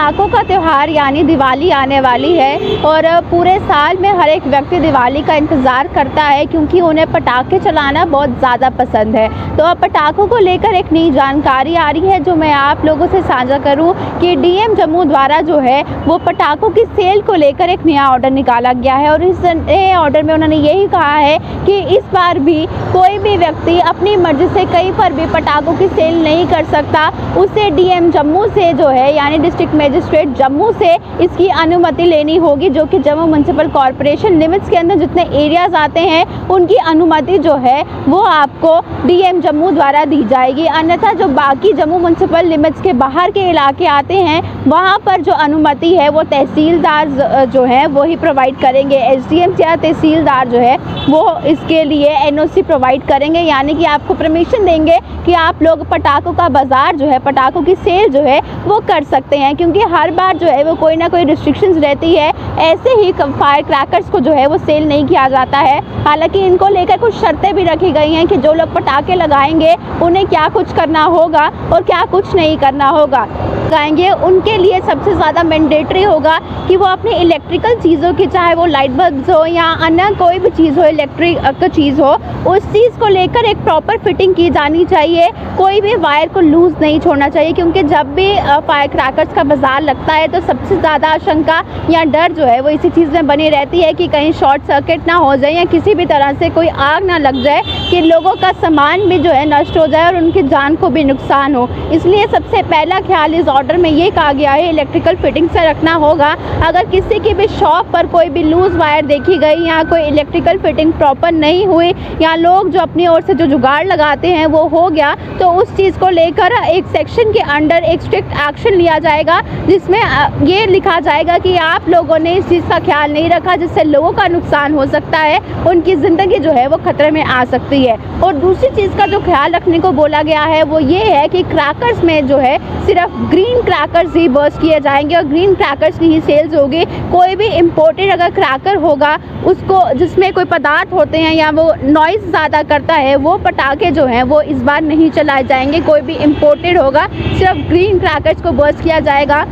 पटाखों का त्यौहार यानी दिवाली आने वाली है और पूरे साल में हर एक व्यक्ति दिवाली का इंतज़ार करता है क्योंकि उन्हें पटाखे चलाना बहुत ज़्यादा पसंद है। तो अब पटाखों को लेकर एक नई जानकारी आ रही है जो मैं आप लोगों से साझा करूं कि डीएम जम्मू द्वारा जो है वो पटाखों की सेल को लेकर एक नया ऑर्डर निकाला गया है और इस नए ऑर्डर में उन्होंने यही कहा है कि इस बार भी कोई भी व्यक्ति अपनी मर्जी से कहीं पर भी पटाखों की सेल नहीं कर सकता। उसे डीएम जम्मू से जो है यानी डिस्ट्रिक्ट मजिस्ट्रेट जम्मू से इसकी अनुमति लेनी होगी, जो कि जम्मू म्युनिसिपल कॉरपोरेशन लिमिट्स के अंदर जितने एरियाज आते हैं उनकी अनुमति जो है वो आपको डीएम जम्मू द्वारा दी जाएगी। अन्यथा जो बाकी जम्मू म्युनिसिपल लिमिट्स के बाहर के इलाके आते हैं वहाँ पर जो अनुमति है वो तहसीलदार जो है वो ही प्रोवाइड करेंगे। एसडीएम या तहसीलदार जो है वो इसके लिए एनओसी प्रोवाइड करेंगे, यानी कि आपको परमिशन देंगे कि आप लोग पटाखों का बाज़ार जो है, पटाखों की सेल जो है वो कर सकते हैं। क्योंकि हर बार जो है वो कोई ना कोई रिस्ट्रिक्शंस रहती है, ऐसे ही फायर क्रैकर्स को जो है वो सेल नहीं किया जाता है। हालांकि इनको लेकर कुछ शर्तें भी रखी गई हैं कि जो लोग पटाखे लगाएंगे उन्हें क्या कुछ करना होगा और क्या कुछ नहीं करना होगा। लगाएंगे उनके लिए सबसे ज़्यादा मैंडेटरी होगा कि वो अपनी इलेक्ट्रिकल चीज़ों की, चाहे वो लाइट बल्ब हो या अन्य कोई भी चीज़ हो, इलेक्ट्रिक चीज़ हो, उस चीज़ को लेकर एक प्रॉपर फिटिंग की जानी चाहिए। कोई भी वायर को लूज़ नहीं छोड़ना चाहिए क्योंकि जब भी फायर क्रैकर्स का बाज़ार लगता है तो सबसे ज़्यादा आशंका या डर जो है वो इसी चीज़ में बनी रहती है कि कहीं शॉर्ट सर्किट ना हो जाए या किसी भी तरह से कोई आग ना लग जाए कि लोगों का सामान भी जो है नष्ट हो जाए और उनकी जान को भी नुकसान हो। इसलिए सबसे पहला ख्याल इस ऑर्डर में ये कहा गया है इलेक्ट्रिकल फिटिंग से रखना होगा। अगर किसी की भी शॉप पर कोई भी लूज़ वायर देखी गई या कोई इलेक्ट्रिकल फिटिंग प्रॉपर नहीं हुई या लोग जो अपनी ओर से जो जुगाड़ लगाते हैं वो हो गया तो उस चीज़ को लेकर एक सेक्शन के अंडर एक स्ट्रिक्ट एक्शन लिया जाएगा, जिसमें ये लिखा जाएगा कि आप लोगों ने इस चीज़ का ख्याल नहीं रखा जिससे लोगों का नुकसान हो सकता है, उनकी ज़िंदगी जो है वो खतरे में आ सकती है। और दूसरी चीज़ का जो ख्याल रखने को बोला गया है वो ये है कि क्रैकर्स में जो है सिर्फ ग्रीन क्रैकर्स ही बर्स्ट किए जाएंगे और ग्रीन क्रैकर्स की ही सेल्स होगी। कोई भी इम्पोर्टेड अगर क्रैकर होगा उसको जिसमें कोई पदार्थ होते हैं या वो नॉइज़ ज़्यादा करता है वो पटाखे जो हैं वो इस बार नहीं चलाए जाएंगे। कोई भी इम्पोर्टेड होगा, सिर्फ ग्रीन क्रैकर्स को बर्स्ट किया जाएगा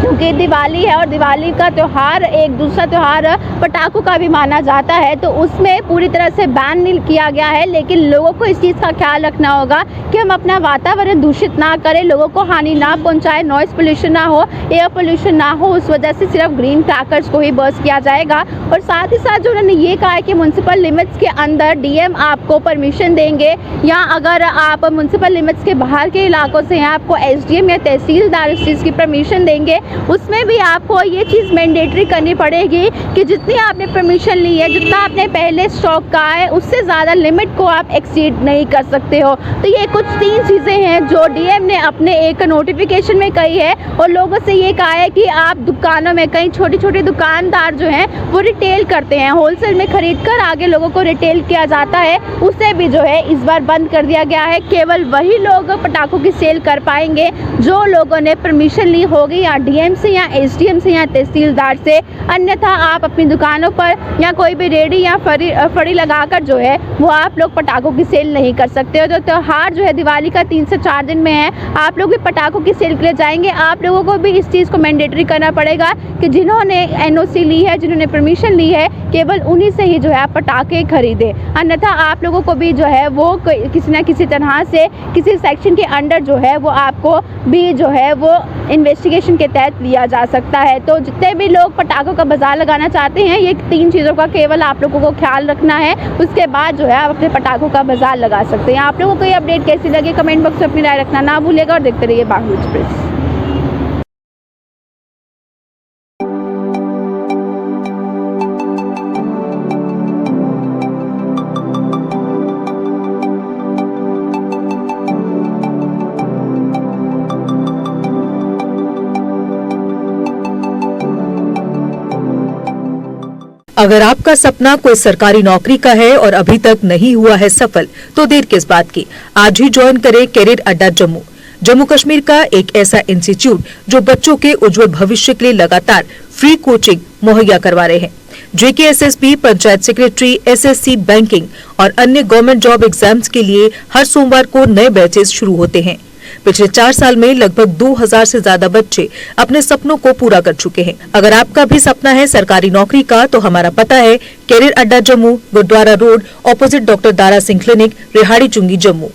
क्योंकि दिवाली है और दिवाली का त्यौहार एक दूसरा त्यौहार पटाखों का भी माना जाता है, तो उसमें पूरी तरह से बैन नहीं किया गया है। लेकिन लोगों को इस चीज़ का ख्याल रखना होगा कि हम अपना वातावरण दूषित ना करें, लोगों को हानि ना पहुंचाए, नॉइज़ पोल्यूशन ना हो, एयर पोल्यूशन ना हो। उस वजह से सिर्फ ग्रीन क्रैकर्स को ही बर्स्ट किया जाएगा। और साथ ही साथ जो उन्होंने ये कहा है कि म्युनिसिपल लिमिट्स के अंदर डीएम आपको परमिशन देंगे या अगर आप म्युनिसिपल लिमिट्स के बाहर के इलाकों से हैं आपको एसडीएम या तहसीलदार इस चीज़ की परमिशन देंगे। उसमें भी आपको ये चीज़ मैंडेटरी करनी पड़ेगी कि जितनी आपने परमिशन ली है, जितना आपने पहले स्टॉक कहा है उससे ज़्यादा लिमिट को आप एक्सीड नहीं कर सकते हो। तो ये कुछ 3 चीज़ें हैं जो डीएम ने अपने एक नोटिफिकेशन में कही है और लोगों से ये कहा है कि आप दुकानों में, कई छोटे छोटे दुकानदार जो हैं वो रिटेल करते हैं, होलसेल में खरीद कर आगे लोगों को रिटेल किया जाता है, उसे भी जो है इस बार बंद कर दिया गया है। केवल वही लोग पटाखों की सेल कर पाएंगे जो लोगों ने परमिशन ली होगी या डीएम से या एसडीएम से या तहसीलदार से। अन्यथा आप अपनी दुकानों पर या कोई भी रेडी या फड़ी लगाकर जो है वो आप लोग पटाखों की सेल नहीं कर सकते हो। तो त्यौहार जो है दिवाली का 3 से 4 दिन में है, आप लोग भी पटाखों की सेल के लिए जाएंगे। आप लोगों को भी इस चीज़ को मैंडेटरी करना पड़ेगा कि जिन्होंने एनओसी ली है, जिन्होंने परमिशन ली है, केवल उन्हीं से ही जो है आप पटाखे खरीदें। अन्यथा आप लोगों को भी जो है वो किसी न किसी तरह से किसी सेक्शन के अंडर जो है वो आपको भी जो है वो इन्वेस्टिगेशन के तहत लिया जा सकता है। तो जितने भी लोग पटाखों का बाज़ार लगाना चाहते हैं ये 3 चीज़ों का केवल आप लोगों को ख्याल रखना है, उसके बाद जो है आप अपने पटाखों का बाज़ार लगा सकते हैं। आप लोगों को ये अपडेट कैसी लगी कमेंट बॉक्स में अपनी राय रखना ना भूलिएगा और देखते रहिए बांग्लू एक्सप्रेस। अगर आपका सपना कोई सरकारी नौकरी का है और अभी तक नहीं हुआ है सफल, तो देर किस बात की। आज ही ज्वाइन करें कैरियर अड्डा जम्मू, जम्मू कश्मीर का एक ऐसा इंस्टीट्यूट जो बच्चों के उज्जवल भविष्य के लिए लगातार फ्री कोचिंग मुहैया करवा रहे हैं। JKSSB, panchayat secretary, SSC, banking और अन्य गवर्नमेंट जॉब एग्जाम्स के लिए हर सोमवार को नए बैचेस शुरू होते हैं। पिछले 4 साल में लगभग 2000 से ज्यादा बच्चे अपने सपनों को पूरा कर चुके हैं। अगर आपका भी सपना है सरकारी नौकरी का तो हमारा पता है career Adda Jammu, Gurudwara road, opposite doctor Dara Singh clinic, Rehari Chungi, Jammu.